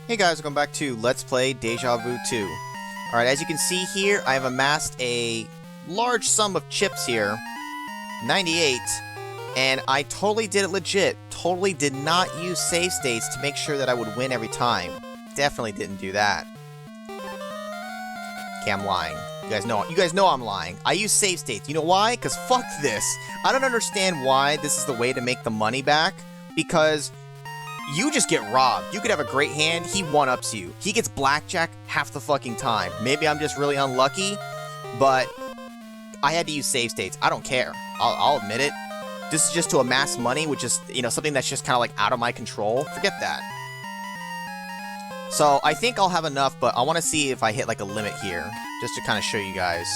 Hey guys, welcome back to Let's Play Deja Vu 2. Alright, as you can see here, I have amassed a large sum of chips here. 98. And I totally did it legit. Totally did not use save states to make sure that I would win every time. Definitely didn't do that. Okay, I'm lying. You guys know I'm lying. I use save states. You know why? Because fuck this. I don't understand why this is the way to make the money back. Because you just get robbed. You could have a great hand, he one-ups you. He gets blackjack half the fucking time. Maybe I'm just really unlucky, but I had to use save states. I don't care. I'll admit it. This is just to amass money, which is, you know, something that's just kind of like out of my control. Forget that. So I think I'll have enough, but I want to see if I hit like a limit here, just to kind of show you guys.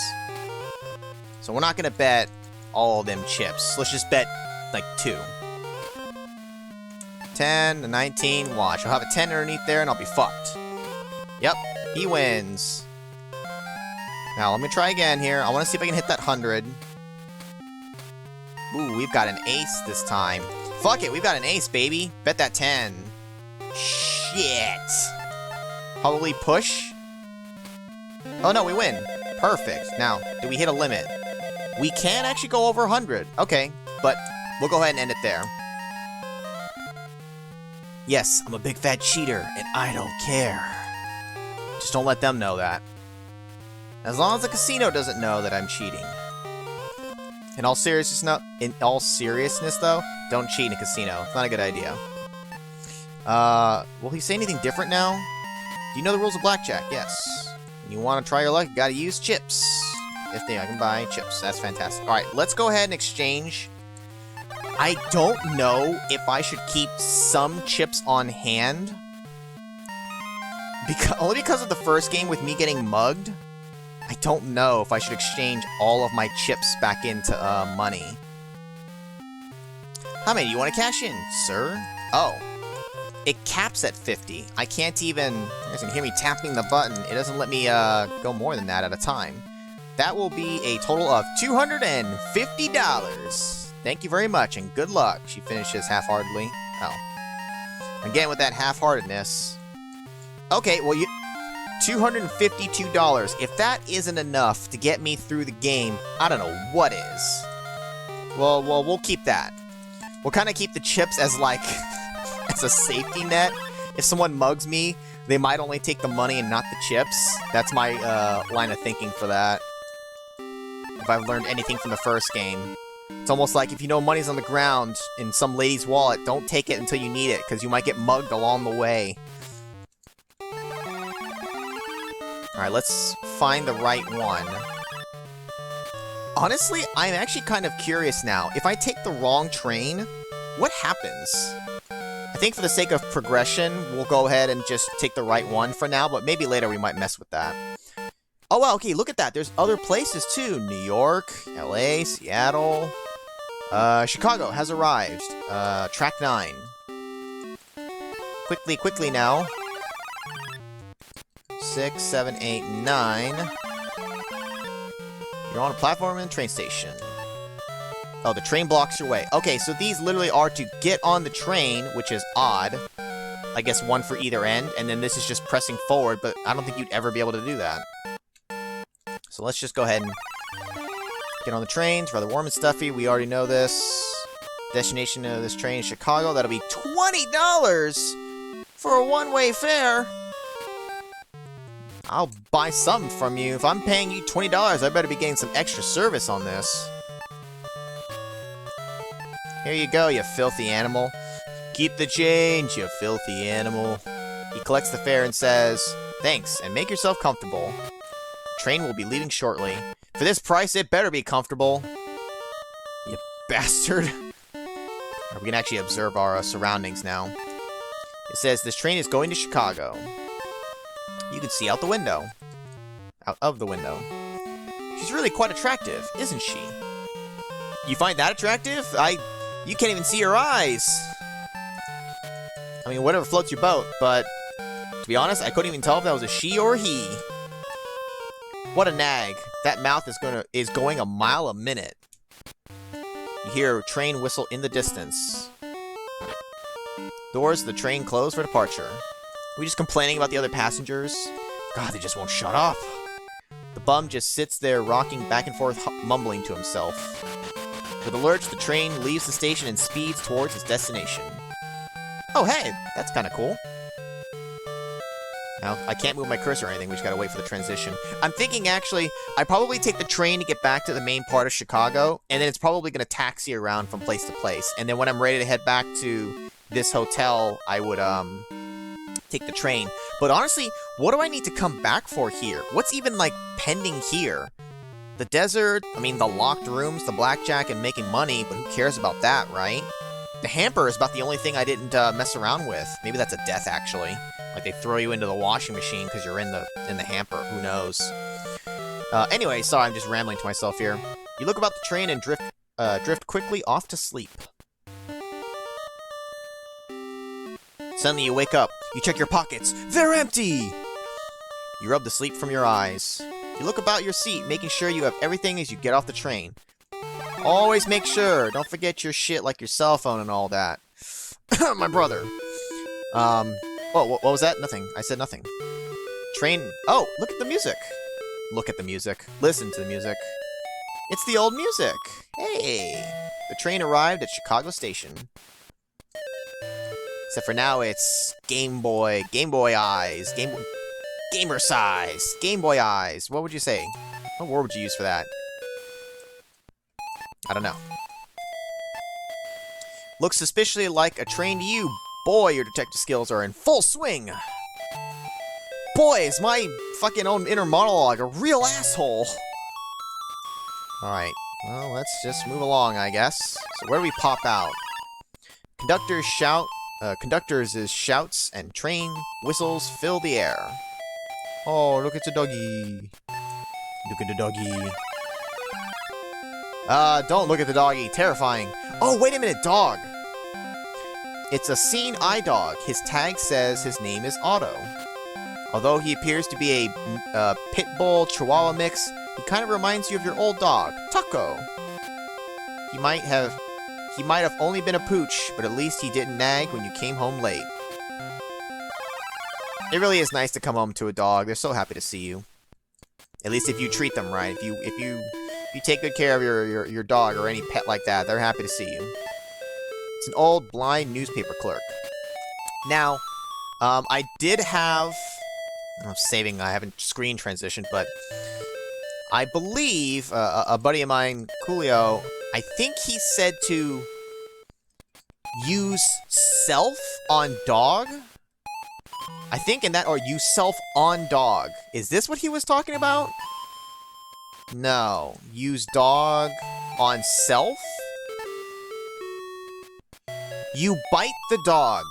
So we're not going to bet all of them chips. Let's just bet like 2. 10, 19, watch. I'll have a 10 underneath there and I'll be fucked. Yep, he wins. Now, let me try again here. I want to see if I can hit that 100. Ooh, we've got an ace this time. Fuck it, we've got an ace, baby. Bet that 10. Shit. Probably push. Oh, no, we win. Perfect. Now, do we hit a limit? We can actually go over 100. Okay, but we'll go ahead and end it there. Yes, I'm a big fat cheater, and I don't care. Just don't let them know that. As long as the casino doesn't know that I'm cheating. In all seriousness, though, don't cheat in a casino. It's not a good idea. Will he say anything different now? Do you know the rules of blackjack? Yes. When you want to try your luck, you gotta use chips. If I can buy chips. That's fantastic. Alright, let's go ahead and exchange. I don't know if I should keep some chips on hand. Only because of the first game with me getting mugged. I don't know if I should exchange all of my chips back into money. How many do you want to cash in, sir? Oh. It caps at 50. I can't even... You guys can hear me tapping the button. It doesn't let me go more than that at a time. That will be a total of $250. Thank you very much, and good luck. She finishes half-heartedly. Oh. Again, with that half-heartedness. Okay, well, $252. If that isn't enough to get me through the game, I don't know what is. Well, we'll keep that. We'll kind of keep the chips as, like, as a safety net. If someone mugs me, they might only take the money and not the chips. That's my line of thinking for that. If I've learned anything from the first game. It's almost like if you know money's on the ground in some lady's wallet, don't take it until you need it, because you might get mugged along the way. Alright, let's find the right one. Honestly, I'm actually kind of curious now. If I take the wrong train, what happens? I think for the sake of progression, we'll go ahead and just take the right one for now, but maybe later we might mess with that. Oh, wow, okay, look at that. There's other places, too. New York, LA, Seattle. Chicago has arrived. Track 9. Quickly now. 6, 7, 8, 9. You're on a platform in the train station. Oh, the train blocks your way. Okay, so these literally are to get on the train, which is odd. I guess one for either end, and then this is just pressing forward, but I don't think you'd ever be able to do that. So let's just go ahead and get on the train. It's rather warm and stuffy. We already know this. Destination of this train is Chicago. That'll be $20 for a one-way fare. I'll buy something from you. If I'm paying you $20, I better be getting some extra service on this. Here you go, you filthy animal. Keep the change, you filthy animal. He collects the fare and says, "Thanks, and make yourself comfortable. Train will be leaving shortly. For this price, it better be comfortable. You bastard." We can actually observe our surroundings now. It says, this train is going to Chicago. You can see out the window. Out of the window. She's really quite attractive, isn't she? You find that attractive? You can't even see her eyes. I mean, whatever floats your boat, but to be honest, I couldn't even tell if that was a she or a he. What a nag. That mouth is going a mile a minute. You hear a train whistle in the distance. Doors of the train close for departure. We just complaining about the other passengers? God, they just won't shut up. The bum just sits there rocking back and forth, mumbling to himself. With a lurch, the train leaves the station and speeds towards its destination. Oh, hey, that's kind of cool. Now, I can't move my cursor or anything, we just gotta wait for the transition. I'm thinking, actually, I probably take the train to get back to the main part of Chicago, and then it's probably gonna taxi around from place to place. And then when I'm ready to head back to this hotel, I would, take the train. But honestly, what do I need to come back for here? What's even, like, pending here? The desert, I mean, the locked rooms, the blackjack, and making money, but who cares about that, right? The hamper is about the only thing I didn't mess around with. Maybe that's a death, actually. Like, they throw you into the washing machine because you're in the hamper. Who knows? Anyway, sorry, I'm just rambling to myself here. You look about the train and drift quickly off to sleep. Suddenly you wake up. You check your pockets. They're empty! You rub the sleep from your eyes. You look about your seat, making sure you have everything as you get off the train. Always make sure. Don't forget your shit like your cell phone and all that. My brother. What was that? Nothing. I said nothing. Train. Oh, look at the music. Look at the music. Listen to the music. It's the old music. Hey. The train arrived at Chicago Station. Except for now, it's Game Boy eyes, gamer size, Game Boy eyes. What would you say? What word would you use for that? I don't know. Looks suspiciously like a train to you. Boy, your detective skills are in full swing. Boy, is my fucking own inner monologue a real asshole. Alright, well, let's just move along, I guess. So where do we pop out? Conductors is shouts and train whistles fill the air. Oh, look at the doggy. Look at the doggy. Don't look at the doggy. Terrifying. Oh, wait a minute, dog. It's a seeing eye dog. His tag says his name is Otto. Although he appears to be a pit bull chihuahua mix, he kind of reminds you of your old dog, Taco. He might have only been a pooch, but at least he didn't nag when you came home late. It really is nice to come home to a dog. They're so happy to see you. At least if you treat them right. If you take good care of your dog or any pet like that, they're happy to see you. It's an old blind newspaper clerk. Now, I did have... I'm saving, I haven't screen transitioned, but I believe a buddy of mine, Coolio, I think he said to use self on dog? I think in that, or use self on dog. Is this what he was talking about? No. Use dog on self? You bite the dog.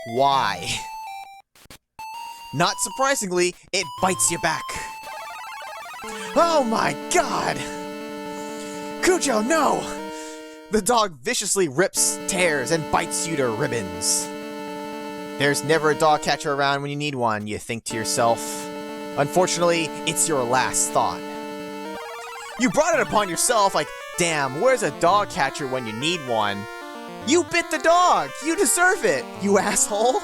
Why? Not surprisingly, it bites you back. Oh my god! Cujo, no! The dog viciously rips, tears, and bites you to ribbons. There's never a dog catcher around when you need one, you think to yourself. Unfortunately, it's your last thought. You brought it upon yourself like, damn, where's a dog catcher when you need one? You bit the dog! You deserve it, you asshole!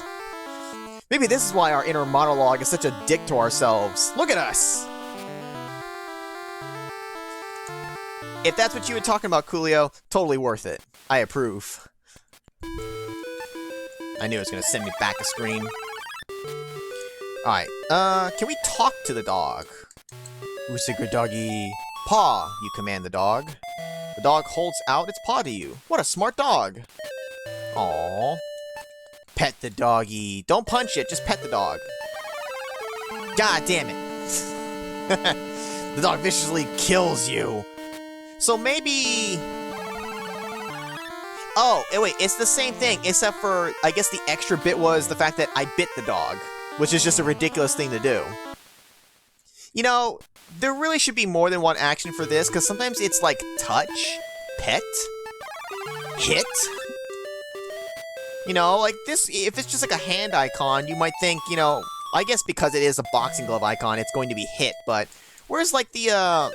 Maybe this is why our inner monologue is such a dick to ourselves. Look at us! If that's what you were talking about, Coolio, totally worth it. I approve. I knew it was gonna send me back a screen. Alright, can we talk to the dog? Usigra doggy. Paw, you command the dog. The dog holds out its paw to you. What a smart dog. Aww. Pet the doggy. Don't punch it, just pet the dog. God damn it. The dog viciously kills you. So maybe... Oh, wait, it's the same thing, except for, I guess the extra bit was the fact that I bit the dog, which is just a ridiculous thing to do. You know, there really should be more than one action for this, because sometimes it's like touch, pet, hit. You know, like this, if it's just like a hand icon, you might think, you know, I guess because it is a boxing glove icon, it's going to be hit, but whereas like the, I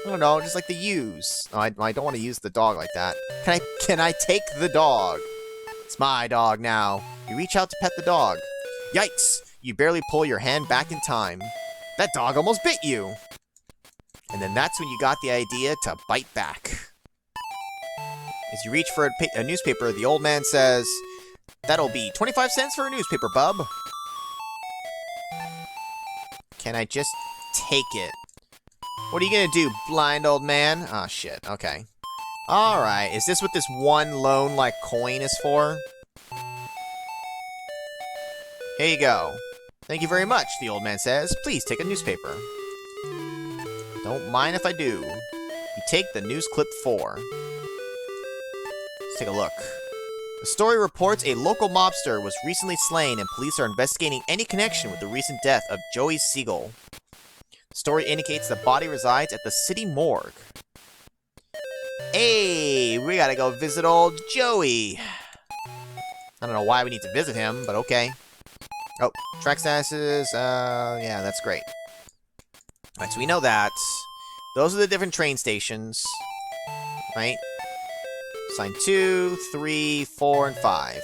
don't know, just like the use. Oh, I don't want to use the dog like that. Can I take the dog? It's my dog now. You reach out to pet the dog. Yikes! You barely pull your hand back in time. That dog almost bit you! And then that's when you got the idea to bite back. As you reach for a newspaper, the old man says, "That'll be 25 cents for a newspaper, bub." Can I just take it? What are you gonna do, blind old man? Oh, shit. Okay. Alright, is this what this one lone, like, coin is for? Here you go. Thank you very much, the old man says. Please take a newspaper. Don't mind if I do. You take the news clip 4. Let's take a look. The story reports a local mobster was recently slain and police are investigating any connection with the recent death of Joey Siegel. The story indicates the body resides at the city morgue. Hey, we gotta go visit old Joey. I don't know why we need to visit him, but okay. Oh, track statuses, yeah, that's great. Alright, so we know that. Those are the different train stations, right? Sign 2, 3, 4, and 5.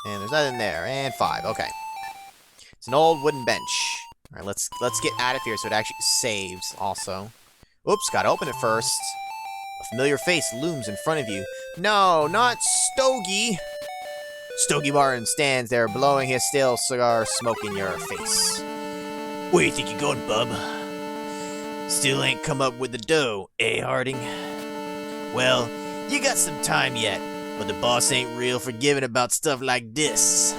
And there's nothing there. And 5. Okay. It's an old wooden bench. Alright, let's get out of here so it actually saves also. Oops, gotta open it first. A familiar face looms in front of you. No, not Stogie. Stogie Martin stands there blowing his stale cigar smoke in your face. Where you think you're going, bub? Still ain't come up with the dough, eh, Harding? Well, you got some time yet, but the boss ain't real forgiving about stuff like this.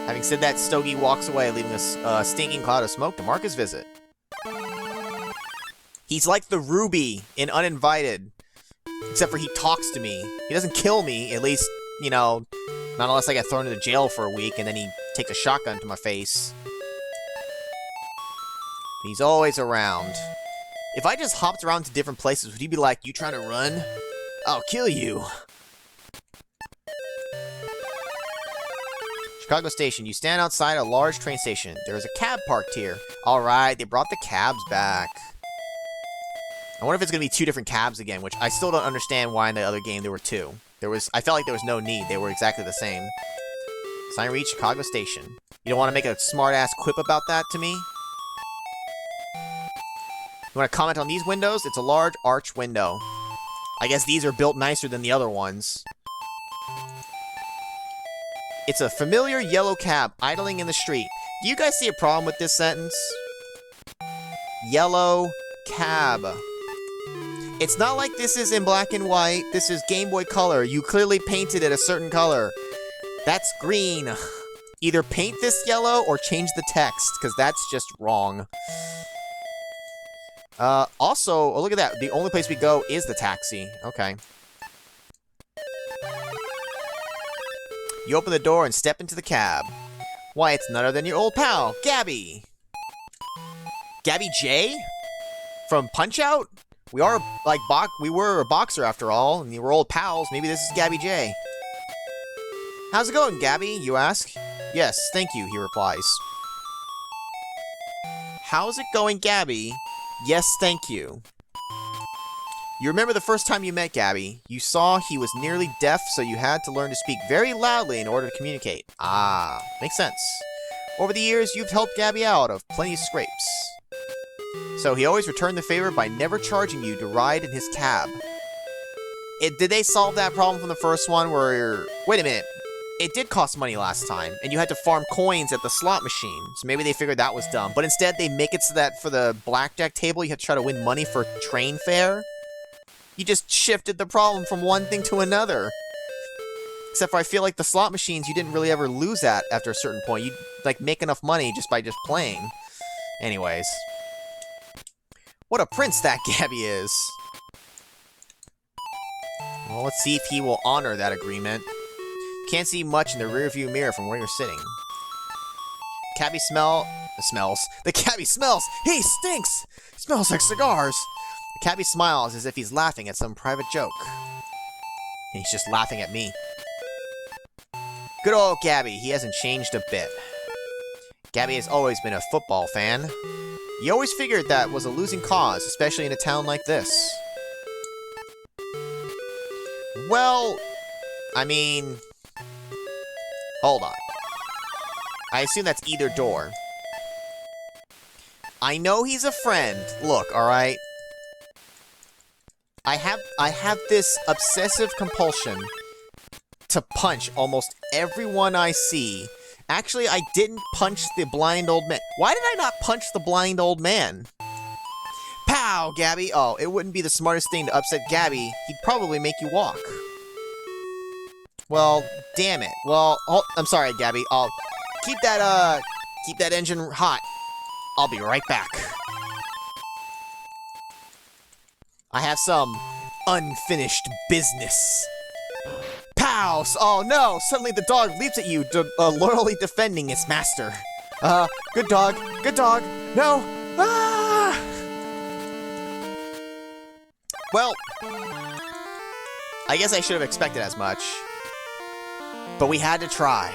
Having said that, Stogie walks away, leaving a stinking cloud of smoke to mark his visit. He's like the Ruby in Uninvited, except for he talks to me. He doesn't kill me, at least, you know, not unless I get thrown into jail for a week and then he takes a shotgun to my face. He's always around. If I just hopped around to different places, would he be like, "You trying to run? I'll kill you." Chicago Station. You stand outside a large train station. There is a cab parked here. Alright, they brought the cabs back. I wonder if it's going to be 2 different cabs again, which I still don't understand why in the other game there were 2. I felt like there was no need. They were exactly the same. Sign reach Chicago Station. You don't want to make a smart-ass quip about that to me? You want to comment on these windows? It's a large arch window. I guess these are built nicer than the other ones. It's a familiar yellow cab idling in the street. Do you guys see a problem with this sentence? Yellow cab. It's not like this is in black and white. This is Game Boy Color. You clearly painted it a certain color. That's green. Either paint this yellow or change the text, because that's just wrong. Also, oh, look at that. The only place we go is the taxi. Okay. You open the door and step into the cab. Why, it's none other than your old pal, Gabby. Gabby J? From Punch-Out? We are, like, we were a boxer after all, and we were old pals. Maybe this is Gabby J. How's it going, Gabby? You ask. Yes, thank you, he replies. How's it going, Gabby? Yes, thank you. You remember the first time you met Gabby. You saw he was nearly deaf, so you had to learn to speak very loudly in order to communicate. Ah, makes sense. Over the years, you've helped Gabby out of plenty of scrapes. So he always returned the favor by never charging you to ride in his cab. Did they solve that problem from the first one where... Wait a minute. It did cost money last time, and you had to farm coins at the slot machine. So maybe they figured that was dumb. But instead, they make it so that for the blackjack table, you have to try to win money for train fare. You just shifted the problem from one thing to another. Except for I feel like the slot machines you didn't really ever lose at after a certain point. You'd like make enough money just by just playing. Anyways. What a prince that Gabby is. Well, let's see if he will honor that agreement. Can't see much in the rearview mirror from where you're sitting. Cabby The cabbie smells! He stinks! He smells like cigars! The cabbie smiles as if he's laughing at some private joke. And he's just laughing at me. Good old Gabby, he hasn't changed a bit. Gabby has always been a football fan. He always figured that was a losing cause, especially in a town like this. Well, I mean... Hold on. I assume that's either door. I know he's a friend. Look, alright? I have this obsessive compulsion to punch almost everyone I see. Actually, I didn't punch the blind old man. Why did I not punch the blind old man? Pow, Gabby! Oh, it wouldn't be the smartest thing to upset Gabby. He'd probably make you walk. Well, damn it. Well, I'm sorry, Gabby. I'll keep that engine hot. I'll be right back. I have some unfinished business. Pow! Oh no! Suddenly the dog leaps at you, loyally defending its master. Good dog. Good dog. No! Ah! Well, I guess I should have expected as much. But we had to try.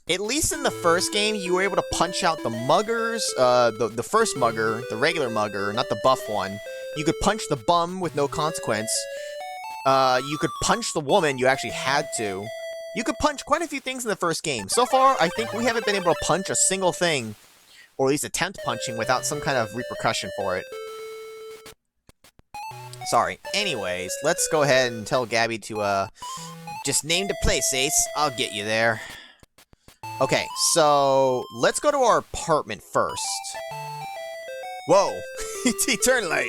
At least in the first game, you were able to punch out the muggers, the first mugger, the regular mugger, not the buff one. You could punch the bum with no consequence. You could punch the woman, you actually had to. You could punch quite a few things in the first game. So far, I think we haven't been able to punch a single thing, or at least attempt punching without some kind of repercussion for it. Sorry. Anyways, let's go ahead and tell Gabby to, just name the place, Ace. I'll get you there. Okay, so let's go to our apartment first. Whoa! He turned like...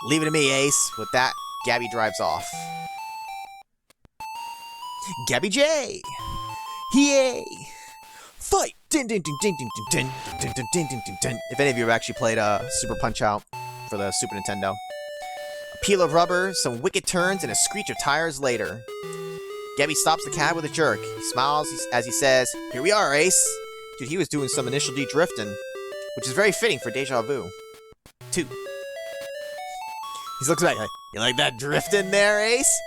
Leave it to me, Ace. With that, Gabby drives off. Gabby J! Yay! Fight! Din din din din din din din din din din din. If any of you have actually played Super Punch-Out for the Super Nintendo. A peel of rubber, some wicked turns, and a screech of tires later. Gabby stops the cab with a jerk. He smiles as he says, "Here we are, Ace." Dude, he was doing some initial D drifting, which is very fitting for Deja Vu II. He looks back like, "You like that drifting there, Ace?"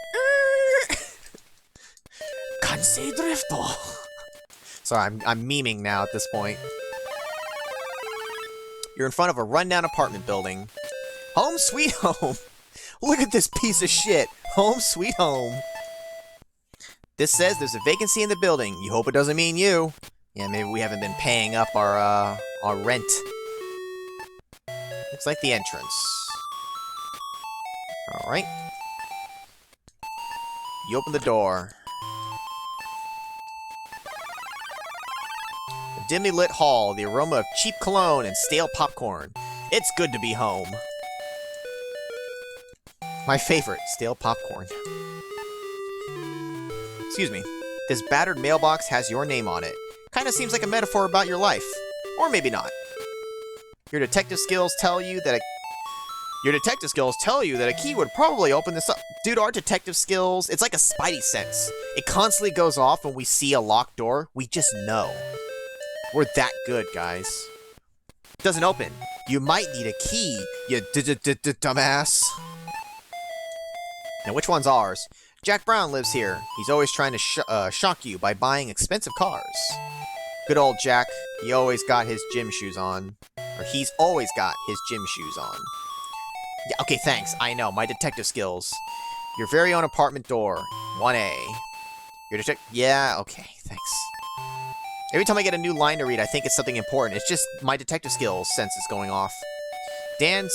Kansei drifto. Sorry, I'm memeing now at this point. You're in front of a rundown apartment building. Home sweet home. Look at this piece of shit. Home sweet home. This says there's a vacancy in the building. You hope it doesn't mean you. Yeah, maybe we haven't been paying up our rent. Looks like the entrance. Alright. You open the door. A dimly lit hall, the aroma of cheap cologne and stale popcorn. It's good to be home. My favorite, stale popcorn. Excuse me. This battered mailbox has your name on it. Kinda seems like a metaphor about your life. Or maybe not. Your detective skills tell you that a key would probably open this up. Dude, our detective skills, it's like a spidey sense. It constantly goes off when we see a locked door. We just know. We're that good, guys. Doesn't open. You might need a key, you dumbass. Now, which one's ours? Jack Brown lives here. He's always trying to shock you by buying expensive cars. Good old Jack. He always got his gym shoes on. Or he's always got his gym shoes on. Yeah, okay, thanks. I know, my detective skills. Your very own apartment door. 1A. Your detective... Yeah, okay, thanks. Every time I get a new line to read, I think it's something important. It's just my detective skills sense is going off. Dan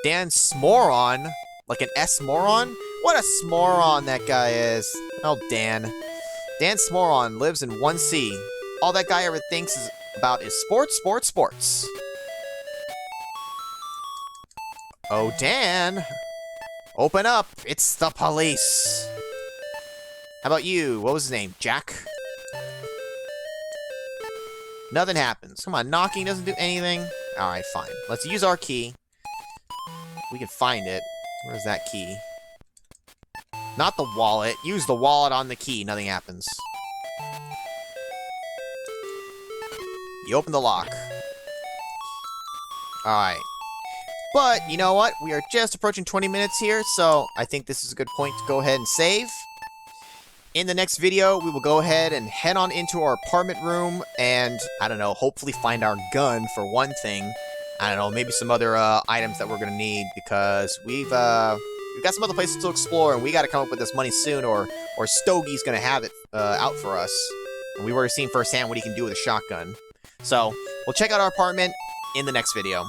Smoron? Like an S-moron? What a smoron that guy is. Oh, Dan. Dan Smoron lives in 1C. All that guy ever thinks about is sports, sports, sports. Oh, Dan. Open up. It's the police. How about you? What was his name? Jack? Nothing happens. Come on, knocking doesn't do anything. Alright, fine. Let's use our key. We can find it. Where's that key? Not the wallet. Use the wallet on the key. Nothing happens. You open the lock. Alright. But, you know what? We are just approaching 20 minutes here, so I think this is a good point to go ahead and save. In the next video, we will go ahead and head on into our apartment room and, I don't know, hopefully find our gun for one thing. I don't know, maybe some other items that we're gonna need, because we've got some other places to explore, and we got to come up with this money soon, or Stogie's gonna have it out for us. And we've already seen firsthand what he can do with a shotgun. So we'll check out our apartment in the next video.